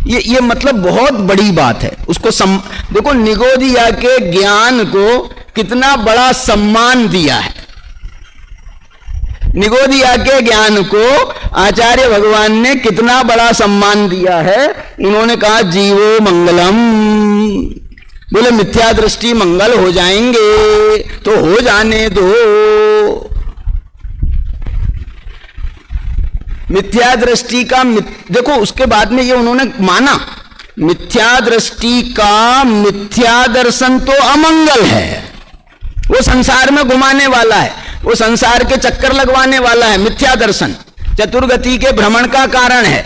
ये मतलब बहुत बड़ी बात है। उसको देखो निगोदिया के ज्ञान को कितना बड़ा सम्मान दिया है। निगोदिया के ज्ञान को आचार्य भगवान ने कितना बड़ा सम्मान दिया है। उन्होंने कहा जीवो मंगलम, बोले मिथ्या दृष्टि मंगल हो जाएंगे तो हो जाने दो। मिथ्या दृष्टि का देखो उसके बाद में ये उन्होंने माना, मिथ्या दृष्टि का मिथ्या दर्शन तो अमंगल है, वो संसार में घुमाने वाला है, वो संसार के चक्कर लगवाने वाला है। मिथ्या दर्शन चतुर्गति के भ्रमण का कारण है,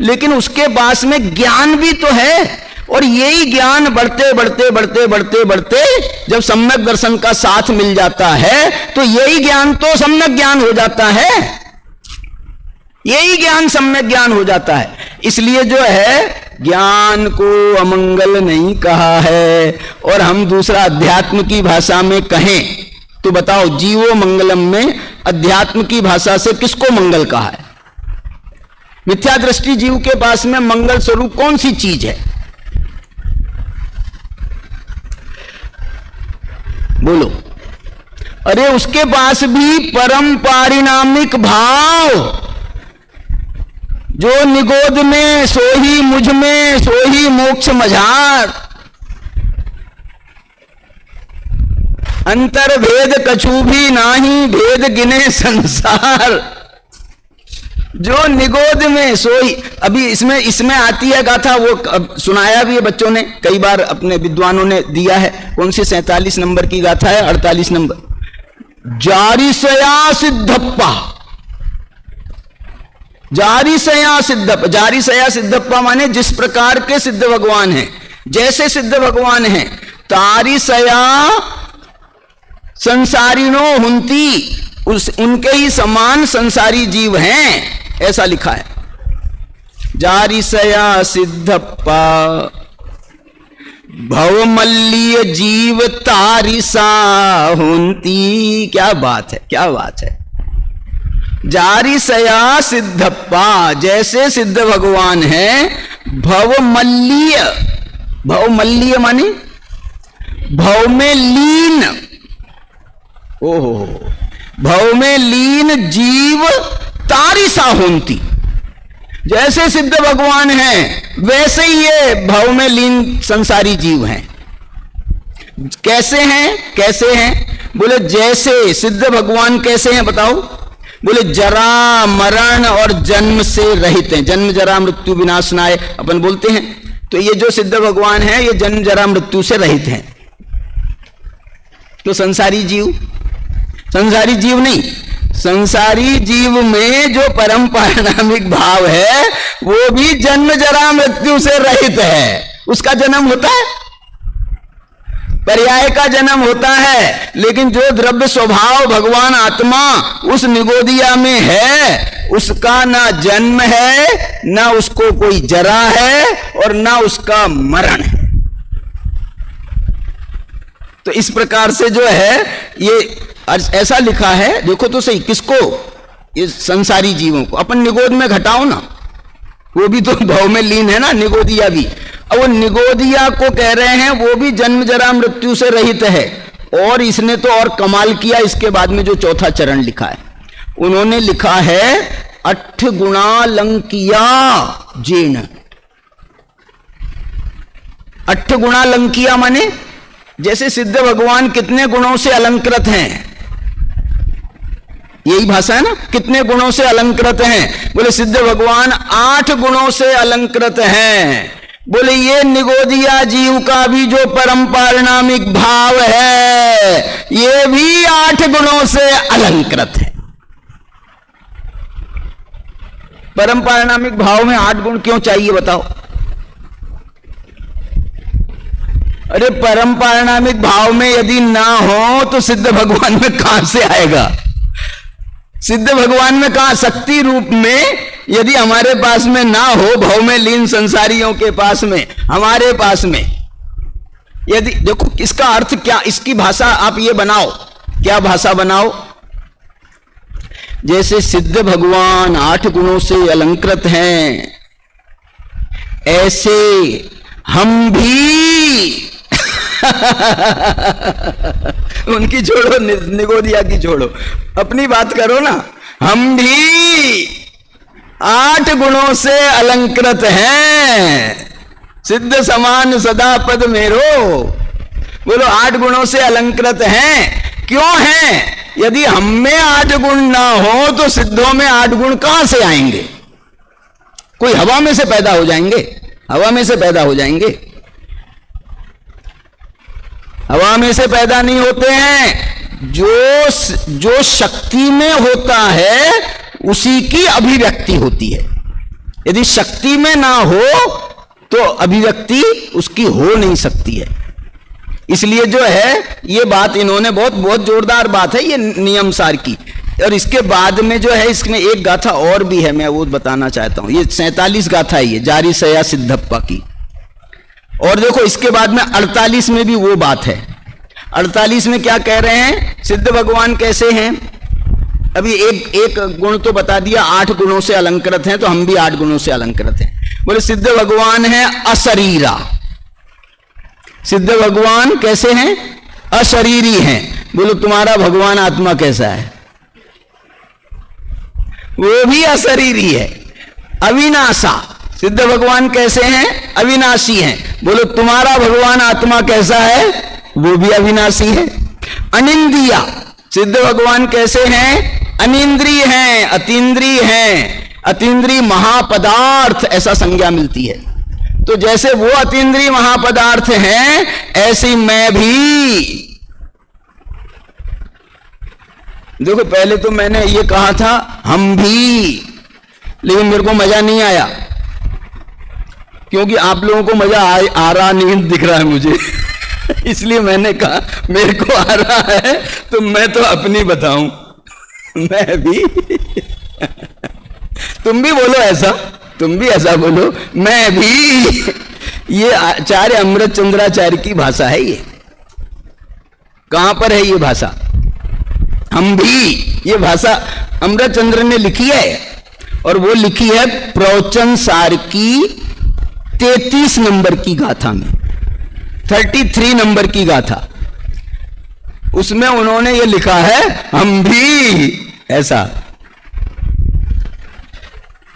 लेकिन उसके पास में ज्ञान भी तो है। और यही ज्ञान बढ़ते बढ़ते बढ़ते बढ़ते बढ़ते जब सम्यक दर्शन का साथ मिल जाता है तो यही ज्ञान तो सम्यक ज्ञान हो जाता है, यही ज्ञान सम्यक ज्ञान हो जाता है। इसलिए जो है ज्ञान को अमंगल नहीं कहा है। और हम दूसरा अध्यात्म की भाषा में कहें तो बताओ, जीवो मंगलम में अध्यात्म की भाषा से किसको मंगल कहा है? मिथ्या दृष्टि जीव के पास में मंगल स्वरूप कौन सी चीज है? बोलो। अरे उसके पास भी परम पारिणामिक भाव, जो निगोद में सोही मुझ में सोही मोक्ष मझार, अंतर भेद कछु भी नाही भेद गिने संसार। जो निगोद में सोई, अभी इसमें आती है गाथा, वो सुनाया भी है बच्चों ने कई बार, अपने विद्वानों ने दिया है। कौन सी 47 नंबर की गाथा है? 48 नंबर। जारिसया सिद्धप्पा, जारिसया सिद्धप्पा, जारिसया सिद्धप्पा माने जिस प्रकार के सिद्ध भगवान हैं, जैसे सिद्ध भगवान हैं, तारिसया संसारिणो हुंती, उनके ही समान संसारी जीव हैं, ऐसा लिखा है। जारिसया सिद्धप्पा भवमल्लीय जीव तारिसा हुंती। क्या बात है, क्या बात है। जारिसया सिद्धप्पा, जैसे सिद्ध भगवान हैं, भवमल्लीय, भवमल्लीय माने भव में लीन, ओहो, भव में लीन जीव तारिसा होंती। जैसे सिद्ध भगवान हैं वैसे ही ये भव में लीन संसारी जीव हैं। कैसे हैं? कैसे हैं? बोले जैसे सिद्ध भगवान कैसे हैं बताओ? बोले जरा मरण और जन्म से रहित हैं। जन्म जरा मृत्यु विनाशनाय अपन बोलते हैं, तो ये जो सिद्ध भगवान हैं ये जन्म जरा मृत्यु से रहित हैं। तो संसारी जीव, संसारी जीव नहीं, संसारी जीव में जो परम पारिणामिक भाव है वो भी जन्म जरा मृत्यु से रहित है। उसका जन्म होता है, पर्याय का जन्म होता है, लेकिन जो द्रव्य स्वभाव भगवान आत्मा उस निगोदिया में है उसका ना जन्म है, ना उसको कोई जरा है और ना उसका मरण है। तो इस प्रकार से जो है ये ऐसा लिखा है, देखो तो सही, किसको? ये संसारी जीवों को। अपन निगोद में घटाओ ना, वो भी तो भाव में लीन है ना, निगोदिया भी। अब वो निगोदिया को कह रहे हैं वो भी जन्म जरा मृत्यु से रहित है। और इसने तो और कमाल किया, इसके बाद में जो चौथा चरण लिखा है, उन्होंने लिखा है 8 गुणा लंकिया जीर्ण। 8 गुणा लंकिया माने जैसे सिद्ध भगवान कितने गुणों से अलंकृत हैं, यही भाषा है ना, कितने गुणों से अलंकृत हैं? बोले सिद्ध भगवान 8 गुणों से अलंकृत हैं। बोले ये निगोदिया जीव का भी जो परम पारिणामिक भाव है ये भी 8 गुणों से अलंकृत है। परम पारिणामिक भाव में 8 गुण क्यों चाहिए बताओ? अरे परम पारिणामिक भाव में यदि ना हो तो सिद्ध भगवान में कहां से आएगा? सिद्ध भगवान में कहां? शक्ति रूप में यदि हमारे पास में ना हो, भाव में लीन संसारियों के पास में, हमारे पास में यदि, देखो इसका अर्थ क्या, इसकी भाषा आप ये बनाओ, क्या भाषा बनाओ? जैसे सिद्ध भगवान 8 गुणों से अलंकृत हैं, ऐसे हम भी उनकी छोड़ो, निगोदिया की छोड़ो, अपनी बात करो ना। हम भी 8 गुणों से अलंकृत हैं, सिद्ध समान सदा पद मेरो। बोलो 8 गुणों से अलंकृत हैं। क्यों हैं? यदि हम में 8 गुण ना हो तो सिद्धों में 8 गुण कहां से आएंगे? कोई हवा में से पैदा हो जाएंगे? हवा में से पैदा हो जाएंगे? हवा में से पैदा नहीं होते हैं। जो शक्ति में होता है उसी की अभिव्यक्ति होती है। यदि शक्ति में ना हो तो अभिव्यक्ति उसकी हो नहीं सकती है। इसलिए जो है ये बात इन्होंने बहुत जोरदार बात है ये नियम सार की। और इसके बाद में जो है इसमें एक गाथा और भी है, मैं वो बताना चाहता हूं। ये 47 गाथा है ये जारी सया सिद्धप्पा की। और देखो इसके बाद में 48 में भी वो बात है। 48 में क्या कह रहे हैं? सिद्ध भगवान कैसे हैं? अभी एक गुण तो बता दिया, 8 गुणों से अलंकृत हैं, तो हम भी 8 गुणों से अलंकृत हैं। बोले सिद्ध भगवान है अशरीरा। सिद्ध भगवान कैसे हैं? अशरीरी हैं। बोलो तुम्हारा भगवान आत्मा कैसा है? वो भी अशरीरी है। अविनाशा। सिद्ध भगवान कैसे हैं? अविनाशी हैं। बोलो तुम्हारा भगवान आत्मा कैसा है? वो भी अविनाशी है। अनिंद्रिया। सिद्ध भगवान कैसे हैं? अनिंद्रिय हैं, अतीन्द्रिय हैं। अतीन्द्रिय महापदार्थ ऐसा संज्ञा मिलती है। तो जैसे वो अतीन्द्रिय महापदार्थ हैं ऐसी मैं भी। देखो पहले तो मैंने ये कहा था हम भी, लेकिन मेरे को मजा नहीं आया, क्योंकि आप लोगों को मजा आ रहा नहीं दिख रहा है मुझे। इसलिए मैंने कहा मेरे को आ रहा है तो मैं तो अपनी बताऊं। मैं भी तुम भी बोलो ऐसा, तुम भी ऐसा बोलो, मैं भी। ये आचार्य अमृत चंद्राचार्य की भाषा है। ये कहां पर है ये भाषा? हम भी। ये भाषा अमृत चंद्र ने लिखी है, और वो लिखी है प्रवचन सार की 33 नंबर की गाथा में, 33 नंबर की गाथा। उसमें उन्होंने ये लिखा है हम भी ऐसा।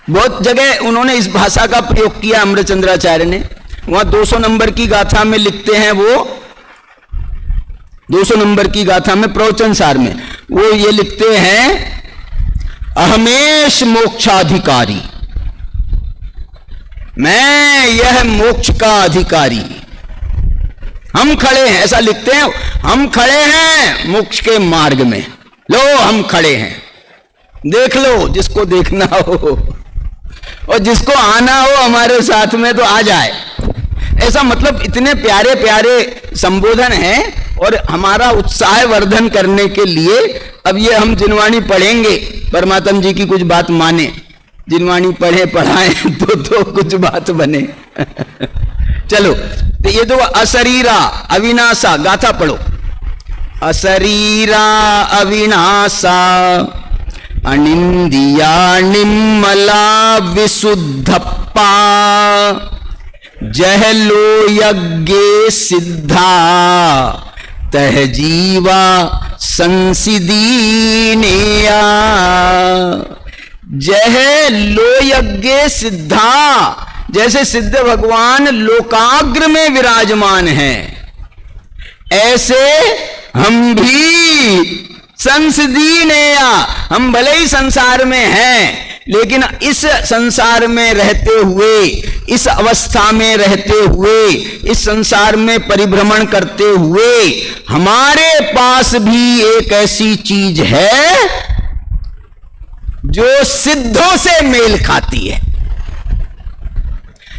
बहुत जगह उन्होंने इस भाषा का प्रयोग किया अमृतचंद्राचार्य ने। वहां 200 नंबर की गाथा में लिखते हैं, वो 200 नंबर की गाथा में प्रवचन सार में वो ये लिखते हैं अहमेश मोक्षाधिकारी, मैं यह मोक्ष का अधिकारी। हम खड़े हैं, ऐसा लिखते हैं, हम खड़े हैं मोक्ष के मार्ग में। लो हम खड़े हैं, देख लो जिसको देखना हो, और जिसको आना हो हमारे साथ में तो आ जाए। ऐसा मतलब इतने प्यारे प्यारे संबोधन है। और हमारा उत्साह वर्धन करने के लिए अब ये हम जिनवाणी पढ़ेंगे, परमात्मा जी की कुछ बात माने, जिनवाणी पढ़े पढ़ाएं तो कुछ बात बने। चलो तो ये तो अशरीरा अविनाशा गाथा पढ़ो। अशरीरा अविनाशा अनिंदिया निर्मला विशुद्धप्पा जह लो यज्ञ सिद्धा तह जीवा संसिदीनेया। जह लो यज्ञ सिद्धा, जैसे सिद्ध भगवान लोकाग्र में विराजमान हैं, ऐसे हम भी संसिदीनेया, हम भले ही संसार में हैं, लेकिन इस संसार में रहते हुए, इस अवस्था में रहते हुए, इस संसार में परिभ्रमण करते हुए हमारे पास भी एक ऐसी चीज है जो सिद्धों से मेल खाती है।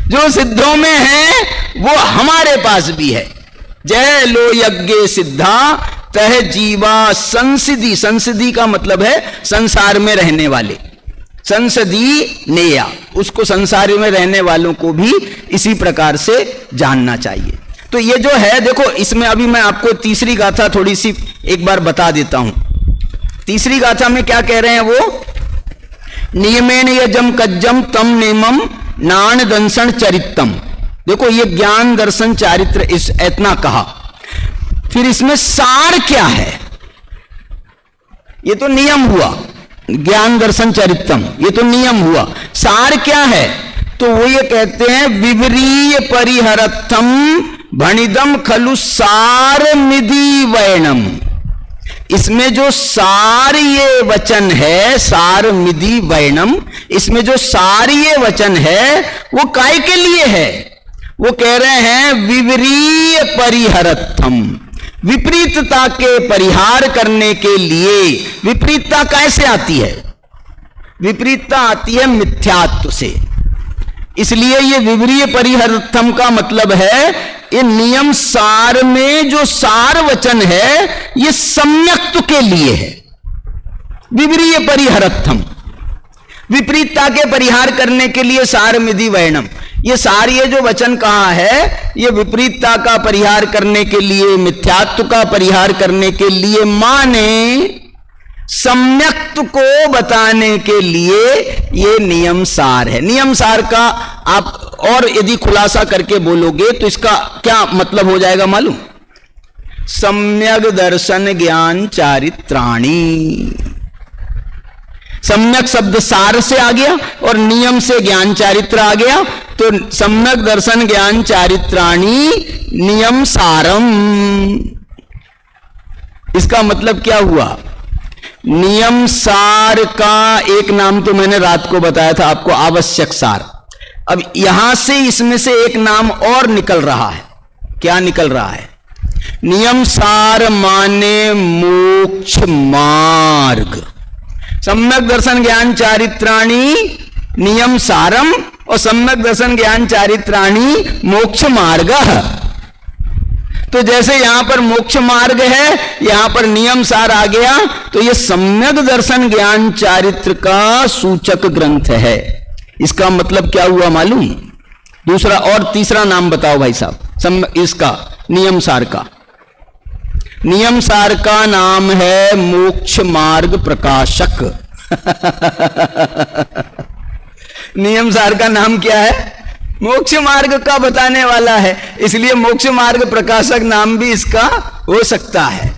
जो सिद्धों में है वो हमारे पास भी है। जय लो यज्ञ सिद्धा तह जीवा संसिदी। संसिदी का मतलब है संसार में रहने वाले, संसदी नेया, उसको संसार में रहने वालों को भी इसी प्रकार से जानना चाहिए। तो ये जो है, देखो इसमें अभी मैं आपको तीसरी गाथा थोड़ी सी एक बार बता देता हूं। तीसरी गाथा में क्या कह रहे हैं वो, नियमेन यजम कज्जम तम नेमम नान दंसन चरित्रम। देखो ये ज्ञान दर्शन चारित्र इस इतना कहा, फिर इसमें सार क्या है, ये तो नियम हुआ, ज्ञान दर्शन चरित्रम ये तो नियम हुआ, सार क्या है, तो वो ये कहते हैं विवरीय परिहरथम भणिदम खलु सार मिधि वैणम। इसमें जो सार ये वचन है, सार मिधि वैणम, इसमें जो सार ये वचन है वो काय के लिए है, वो कह रहे हैं विवरीय परिहरथम, विपरीतता के परिहार करने के लिए। विपरीतता कैसे आती है, विपरीतता आती है मिथ्यात्व से, इसलिए ये विवरीय परिहरथम का मतलब है ये नियम सार में जो सार वचन है ये सम्यक्त्व के लिए है। विवरीय परिहरथम, विपरीतता के परिहार करने के लिए सार मिधि वैणम। ये सार ये जो वचन कहा है ये विपरीतता का परिहार करने के लिए, मिथ्यात्व का परिहार करने के लिए, माने सम्यक्त्व को बताने के लिए ये नियम सार है। नियम सार का आप और यदि खुलासा करके बोलोगे तो इसका क्या मतलब हो जाएगा मालूम, सम्यक दर्शन ज्ञान चारित्राणी। सम्यक शब्द सार से आ गया और नियम से ज्ञान चारित्र आ गया, तो सम्यक दर्शन ज्ञान चारित्राणी नियम सारम। इसका मतलब क्या हुआ, नियम सार का एक नाम तो मैंने रात को बताया था आपको, आवश्यक सार। अब यहां से इसमें से एक नाम और निकल रहा है। क्या निकल रहा है, नियम सार माने मोक्ष मार्ग। सम्यक दर्शन ज्ञान चारित्राणी नियम सारम और सम्यक दर्शन ज्ञान चारित्राणी मोक्ष मार्ग। तो जैसे यहां पर मोक्ष मार्ग है, यहां पर नियम सार आ गया, तो यह सम्यक दर्शन ज्ञान चारित्र का सूचक ग्रंथ है। इसका मतलब क्या हुआ मालूम, दूसरा और तीसरा नाम बताओ भाई साहब इसका नियम सार का। नियम सार का नाम है मोक्ष मार्ग प्रकाशक। नियम सार का नाम क्या है, मोक्ष मार्ग का बताने वाला है, इसलिए मोक्ष मार्ग प्रकाशक नाम भी इसका हो सकता है।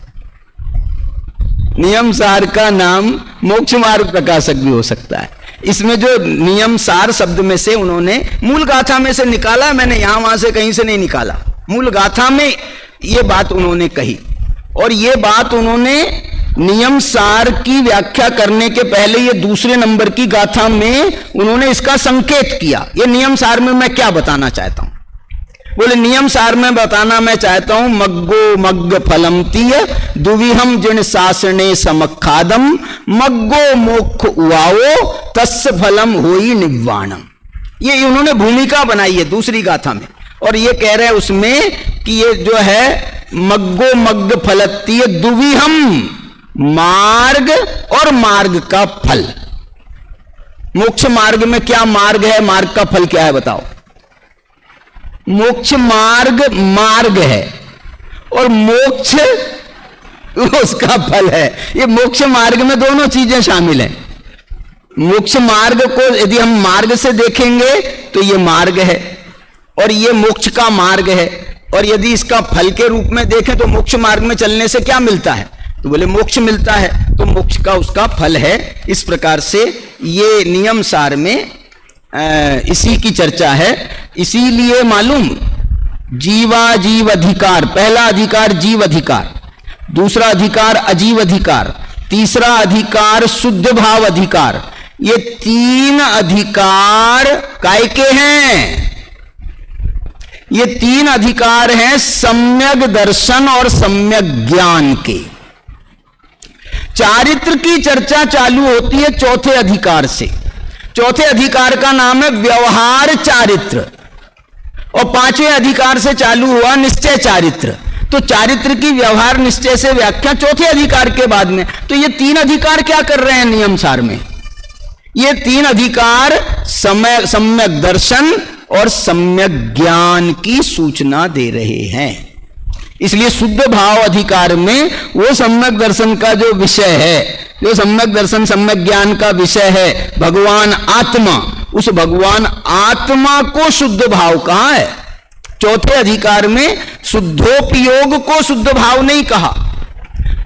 नियम सार का नाम मोक्ष मार्ग प्रकाशक भी हो सकता है। इसमें जो नियम सार शब्द में से उन्होंने मूल गाथा में से निकाला, मैंने यहां वहां से कहीं से नहीं निकाला, मूल गाथा में ये बात उन्होंने कही। और ये बात उन्होंने नियम सार की व्याख्या करने के पहले ये दूसरे नंबर की गाथा में उन्होंने इसका संकेत किया। ये नियम सार में मैं क्या बताना चाहता हूं, बोले नियम सार में बताना मैं चाहता हूं मग्गो मग्ग फलम तीय दुविहम जिन शासने समखादम मग्गो मोक्ष उवाओ तस्य फलम होई निव्वाणम। ये उन्होंने भूमिका बनाई है दूसरी गाथा में, और ये कह रहे हैं उसमें कि ये जो है मग्गो मग्ग फलतीय दुविहम, मार्ग और मार्ग का फल। मोक्ष मार्ग में क्या मार्ग है, मार्ग का फल क्या है बताओ। मोक्ष मार्ग मार्ग है और मोक्ष वो उसका फल है। ये मोक्ष मार्ग में दोनों चीजें शामिल हैं। मोक्ष मार्ग को यदि हम मार्ग से देखेंगे तो ये मार्ग है और ये मोक्ष का मार्ग है, और यदि इसका फल के रूप में देखें तो मोक्ष मार्ग में चलने से क्या मिलता है, तो बोले मोक्ष मिलता है, तो मोक्ष का उसका फल है। इस प्रकार से ये नियम सार में इसी की चर्चा है। इसीलिए मालूम जीवाजीव अधिकार, पहला अधिकार जीव अधिकार, दूसरा अधिकार अजीव अधिकार, तीसरा अधिकार शुद्ध भाव अधिकार। ये तीन अधिकार काय के हैं? ये तीन अधिकार हैं सम्यक दर्शन और सम्यक ज्ञान के। चारित्र की चर्चा चालू होती है चौथे अधिकार से। चौथे अधिकार का नाम है व्यवहार चारित्र, और पांचवें अधिकार से चालू हुआ निश्चय चारित्र। तो चारित्र की व्यवहार निश्चय से व्याख्या चौथे अधिकार के बाद में। तो ये तीन अधिकार क्या कर रहे हैं नियम सार में? ये तीन अधिकार सम्यक दर्शन और सम्यक ज्ञान की सूचना दे रहे हैं। इसलिए शुद्ध भाव अधिकार में वो सम्यक दर्शन का जो विषय है, जो सम्यक दर्शन सम्यक ज्ञान का विषय है भगवान आत्मा, उस भगवान आत्मा को शुद्ध भाव कहा है। चौथे अधिकार में शुद्धोपयोग को शुद्ध भाव नहीं कहा।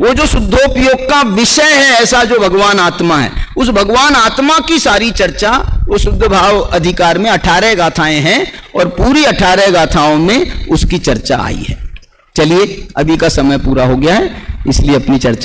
वो जो शुद्धोपयोग का विषय है ऐसा जो भगवान आत्मा है, उस भगवान आत्मा की सारी चर्चा वो शुद्ध भाव अधिकार में 18 गाथाएं हैं, और पूरी 18 गाथाओं में उसकी चर्चा आई है। चलिए, अभी का समय पूरा हो गया है, इसलिए अपनी चर्चा